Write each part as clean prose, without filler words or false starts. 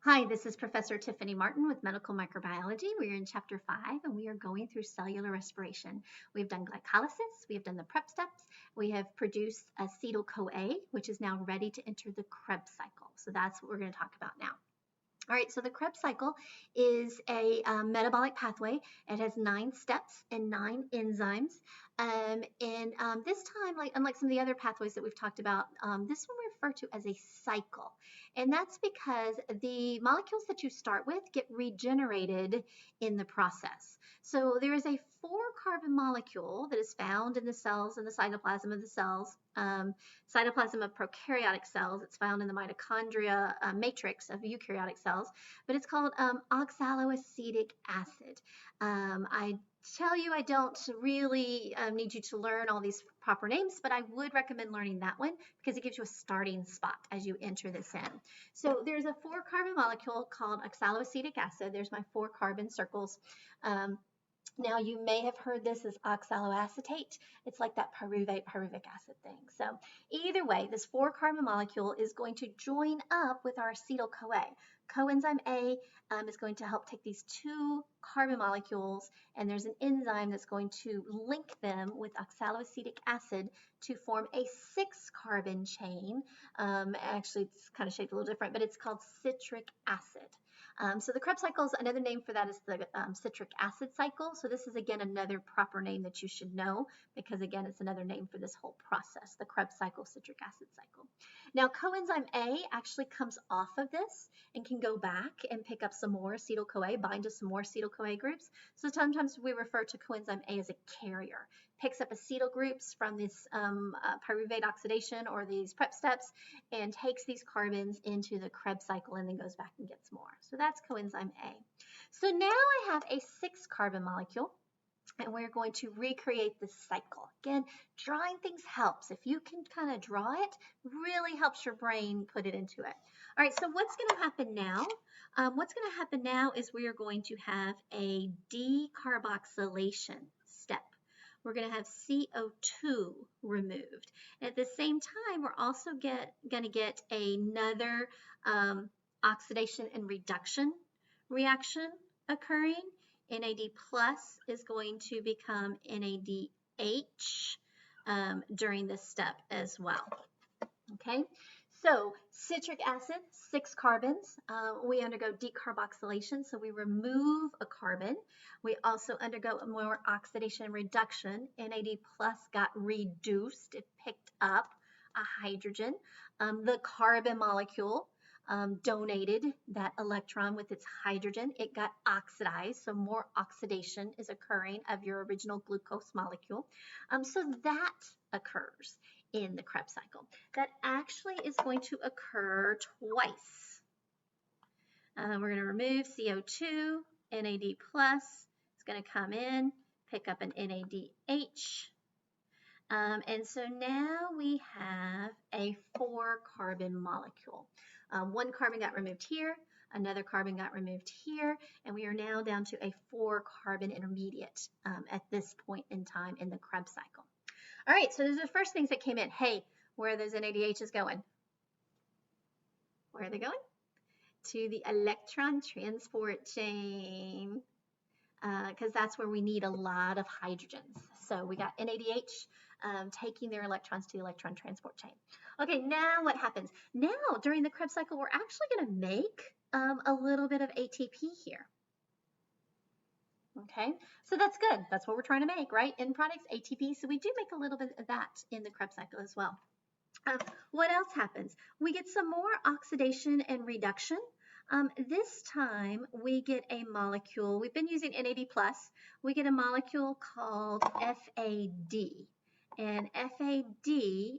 Hi, this is Professor Tiffany Martin with Medical Microbiology. We are in Chapter 5 and we are going through cellular respiration. We've done glycolysis, we have done the prep steps, we have produced acetyl-CoA, which is now ready to enter the Krebs cycle. So that's what we're going to talk about now. All right, so the Krebs cycle is a metabolic pathway. It has 9 steps and 9 enzymes. And this time, unlike some of the other pathways that we've talked about, this one we refer to as a cycle. And that's because the molecules that you start with get regenerated in the process. So there is a 4-carbon molecule that is found in the cells, in the cytoplasm of the cells, cytoplasm of prokaryotic cells. It's found in the mitochondria matrix of eukaryotic cells, but it's called oxaloacetic acid. I tell you, I don't really need you to learn all these proper names, but I would recommend learning that one because it gives you a starting spot as you enter this in. So there's a 4-carbon molecule called oxaloacetic acid. There's my 4 carbon circles. Now, you may have heard this as oxaloacetate. It's like that pyruvic acid thing. So either way, this 4-carbon molecule is going to join up with our acetyl-CoA. Coenzyme A is going to help take these 2 carbon molecules, and there's an enzyme that's going to link them with oxaloacetic acid to form a 6-carbon chain. Actually, it's kind of shaped a little different, but it's called citric acid. So the Krebs cycle, another name for that is the citric acid cycle. So this is, again, another proper name that you should know because, again, it's another name for this whole process, the Krebs cycle, citric acid cycle. Now, coenzyme A actually comes off of this and can go back and pick up some more acetyl-CoA, bind to some more acetyl-CoA groups. So sometimes we refer to coenzyme A as a carrier. Picks up acetyl groups from this pyruvate oxidation or these prep steps and takes these carbons into the Krebs cycle and then goes back and gets more. So that's coenzyme A. So now I have a 6-carbon molecule and we're going to recreate this cycle. Again, drawing things helps. If you can kind of draw it, really helps your brain put it into it. All right, so what's going to happen now? What's going to happen now is we are going to have a decarboxylation step. We're going to have CO2 removed. At the same time, we're also going to get another oxidation and reduction reaction occurring. NAD plus is going to become NADH during this step as well. Okay, so citric acid, 6 carbons. We undergo decarboxylation, so we remove a carbon. We also undergo more oxidation and reduction. NAD plus got reduced. It picked up a hydrogen. The carbon molecule donated that electron with its hydrogen. It got oxidized, so more oxidation is occurring of your original glucose molecule. So that occurs in the Krebs cycle. That actually is going to occur twice. We're going to remove CO2, NAD plus is going to come in, pick up an NADH. And so now we have a 4-carbon molecule. 1 carbon got removed here, another carbon got removed here, and we are now down to a 4-carbon intermediate at this point in time in the Krebs cycle. All right, so those are the first things that came in. Hey, where are those NADHs going? Where are they going? To the electron transport chain, because that's where we need a lot of hydrogens. So we got NADH taking their electrons to the electron transport chain. Okay, now what happens? Now, during the Krebs cycle, we're actually going to make a little bit of ATP here. Okay, so that's good. That's what we're trying to make, right? End products, ATP. So we do make a little bit of that in the Krebs cycle as well. What else happens? We get some more oxidation and reduction. This time we get a molecule. We've been using NAD+. We get a molecule called FAD. And FAD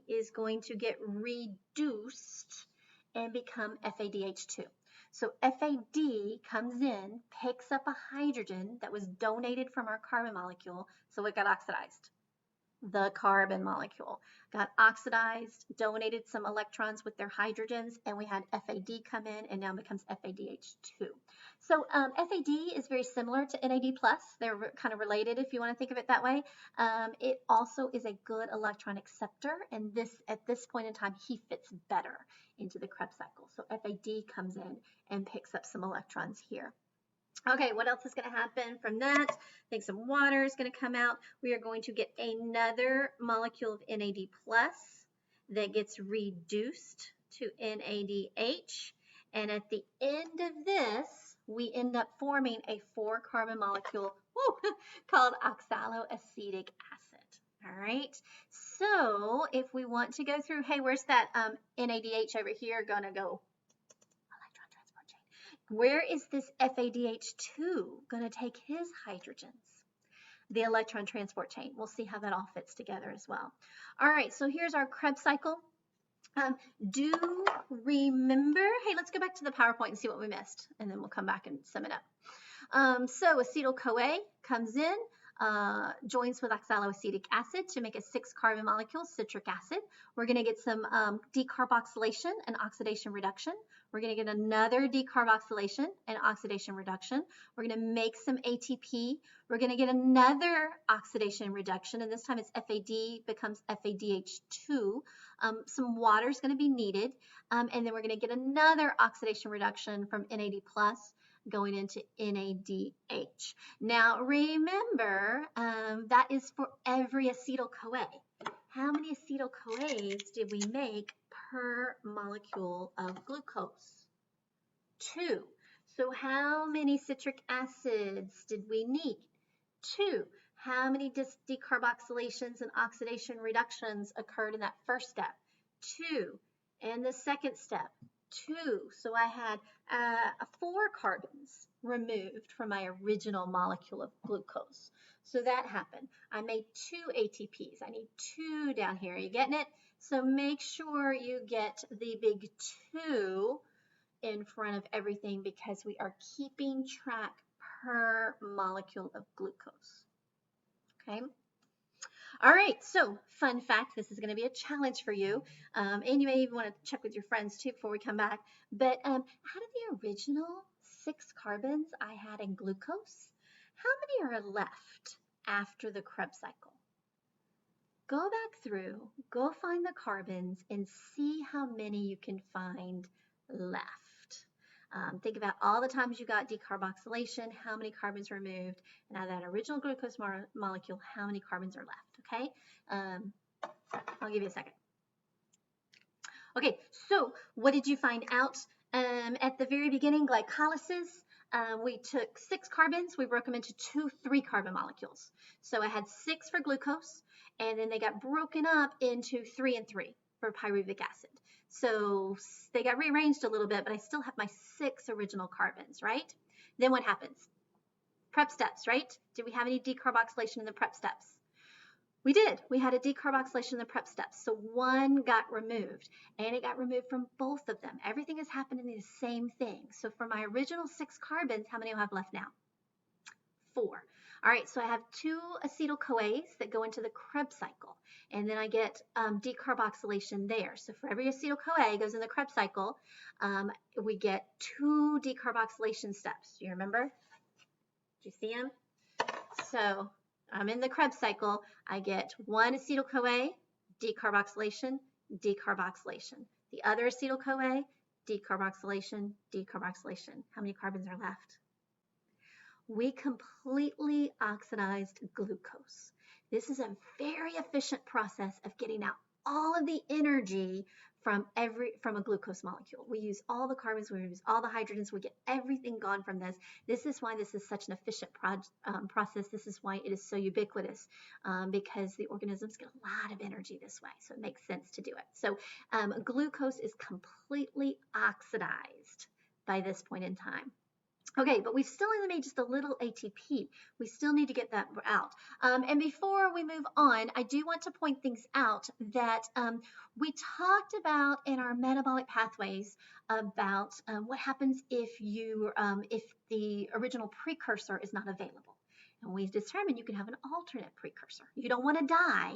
is going to get reduced and become FADH2. So FAD comes in, picks up a hydrogen that was donated from our carbon molecule, so it got oxidized. the carbon molecule. Got oxidized, donated some electrons with their hydrogens, and we had FAD come in and now becomes FADH2. So FAD is very similar to NAD+. They're kind of related if you want to think of it that way. It also is a good electron acceptor, and at this point in time, he fits better into the Krebs cycle. So FAD comes in and picks up some electrons here. Okay, what else is going to happen from that? I think some water is going to come out. We are going to get another molecule of NAD plus that gets reduced to NADH. And at the end of this, we end up forming a 4-carbon molecule called oxaloacetic acid. All right, so if we want to go through, hey, where's that NADH over here going to go? Where is this FADH2 going to take his hydrogens? The electron transport chain. We'll see how that all fits together as well. All right, so here's our Krebs cycle. Do remember, hey, let's go back to the PowerPoint and see what we missed, and then we'll come back and sum it up. So acetyl-CoA comes in, joins with oxaloacetic acid to make a 6-carbon molecule, citric acid. We're going to get some decarboxylation and oxidation reduction. We're going to get another decarboxylation and oxidation reduction. We're going to make some ATP. We're going to get another oxidation reduction, and this time it's FAD becomes FADH2. Some water is going to be needed, and then we're going to get another oxidation reduction from NAD plus going into NADH. Now remember, that is for every acetyl-CoA. How many acetyl-CoAs did we make per molecule of glucose? 2. So how many citric acids did we need? 2. How many decarboxylations and oxidation reductions occurred in that first step? 2. And the second step? 2. So I had 4 carbons removed from my original molecule of glucose. So that happened. I made 2 ATPs. I need 2 down here. Are you getting it? So make sure you get the big 2 in front of everything because we are keeping track per molecule of glucose. Okay. All right, so fun fact, this is going to be a challenge for you, and you may even want to check with your friends too before we come back, but how did the original 6 carbons I had in glucose, how many are left after the Krebs cycle? Go back through, go find the carbons, and see how many you can find left. Think about all the times you got decarboxylation, how many carbons removed, and out of that original glucose molecule, how many carbons are left, okay? I'll give you a second. Okay, so what did you find out? At the very beginning, glycolysis, we took 6 carbons, we broke them into 2 3-carbon molecules. So I had 6 for glucose, and then they got broken up into 3 and 3 for pyruvic acid. So they got rearranged a little bit, but I still have my 6 original carbons, right? Then what happens? Prep steps, right? Did we have any decarboxylation in the prep steps? We did. We had a decarboxylation in the prep steps. So 1 got removed, and it got removed from both of them. Everything is happening the same thing. So for my original 6 carbons, how many do I have left now? 4. All right, so I have 2 acetyl-CoAs that go into the Krebs cycle, and then I get decarboxylation there. So for every acetyl-CoA goes in the Krebs cycle, we get 2 decarboxylation steps. Do you remember? Do you see them? So I'm in the Krebs cycle. I get 1 acetyl-CoA, decarboxylation, decarboxylation. The other acetyl-CoA, decarboxylation, decarboxylation. How many carbons are left? We completely oxidized glucose. This is a very efficient process of getting out all of the energy from a glucose molecule. We use all the carbons, we use all the hydrogens, we get everything gone from this. This is why this is such an efficient process. This is why it is so ubiquitous, because the organisms get a lot of energy this way, so it makes sense to do it. So glucose is completely oxidized by this point in time. Okay, but we've still only made just a little ATP. We still need to get that out. And before we move on, I do want to point things out that we talked about in our metabolic pathways about what happens if the original precursor is not available. And we determined you can have an alternate precursor. You don't want to die.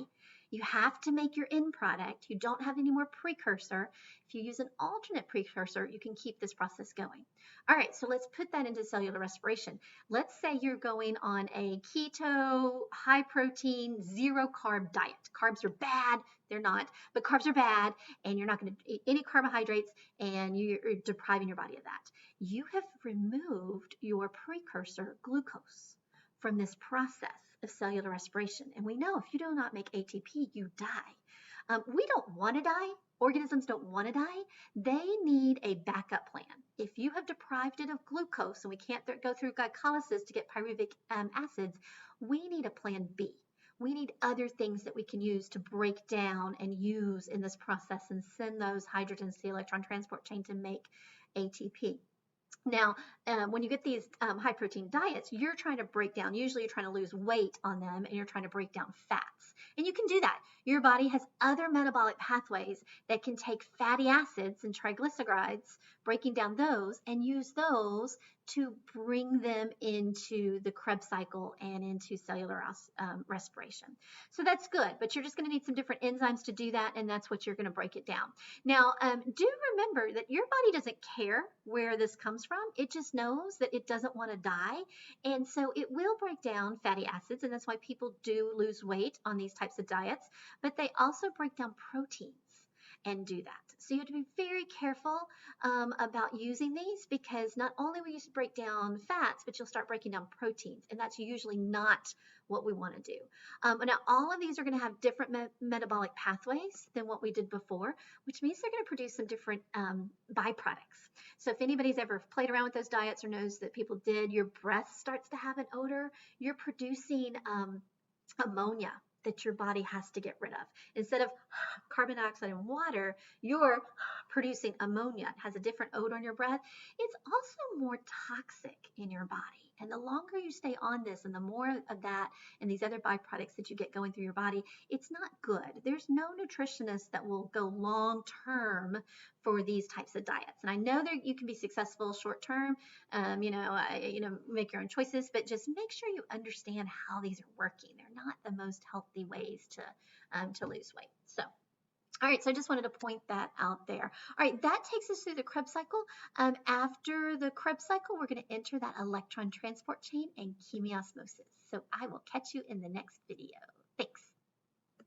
You have to make your end product. You don't have any more precursor. If you use an alternate precursor, you can keep this process going. All right, so let's put that into cellular respiration. Let's say you're going on a keto, high protein, zero carb diet. Carbs are bad. They're not, but carbs are bad, and you're not going to eat any carbohydrates, and you're depriving your body of that. You have removed your precursor glucose from this process of cellular respiration. And we know if you do not make ATP, you die. We don't want to die. Organisms don't want to die. They need a backup plan. If you have deprived it of glucose and we can't go through glycolysis to get pyruvic acids, we need a plan B. We need other things that we can use to break down and use in this process and send those hydrogens to the electron transport chain to make ATP. Now, when you get these high protein diets, you're trying to break down, usually you're trying to lose weight on them and you're trying to break down fats. And you can do that. Your body has other metabolic pathways that can take fatty acids and triglycerides, breaking down those, and use those to bring them into the Krebs cycle and into cellular respiration. So that's good, but you're just going to need some different enzymes to do that, and that's what you're going to break it down. Now, do remember that your body doesn't care where this comes from. It just knows that it doesn't want to die, and so it will break down fatty acids, and that's why people do lose weight on these types of diets, but they also break down proteins and do that. So you have to be very careful about using these, because not only will you break down fats, but you'll start breaking down proteins, and that's usually not what we want to do. Now, all of these are going to have different metabolic pathways than what we did before, which means they're going to produce some different byproducts. So if anybody's ever played around with those diets or knows that people did, your breath starts to have an odor, you're producing ammonia that your body has to get rid of. Instead of carbon dioxide and water, you're producing ammonia. It has a different odor in your breath. It's also more toxic in your body. And the longer you stay on this and the more of that and these other byproducts that you get going through your body, it's not good. There's no nutritionist that will go long term for these types of diets. And I know that you can be successful short term, make your own choices, but just make sure you understand how these are working. They're not the most healthy ways to lose weight. So, all right, so I just wanted to point that out there. All right, that takes us through the Krebs cycle. After the Krebs cycle, we're going to enter that electron transport chain and chemiosmosis. So I will catch you in the next video. Thanks.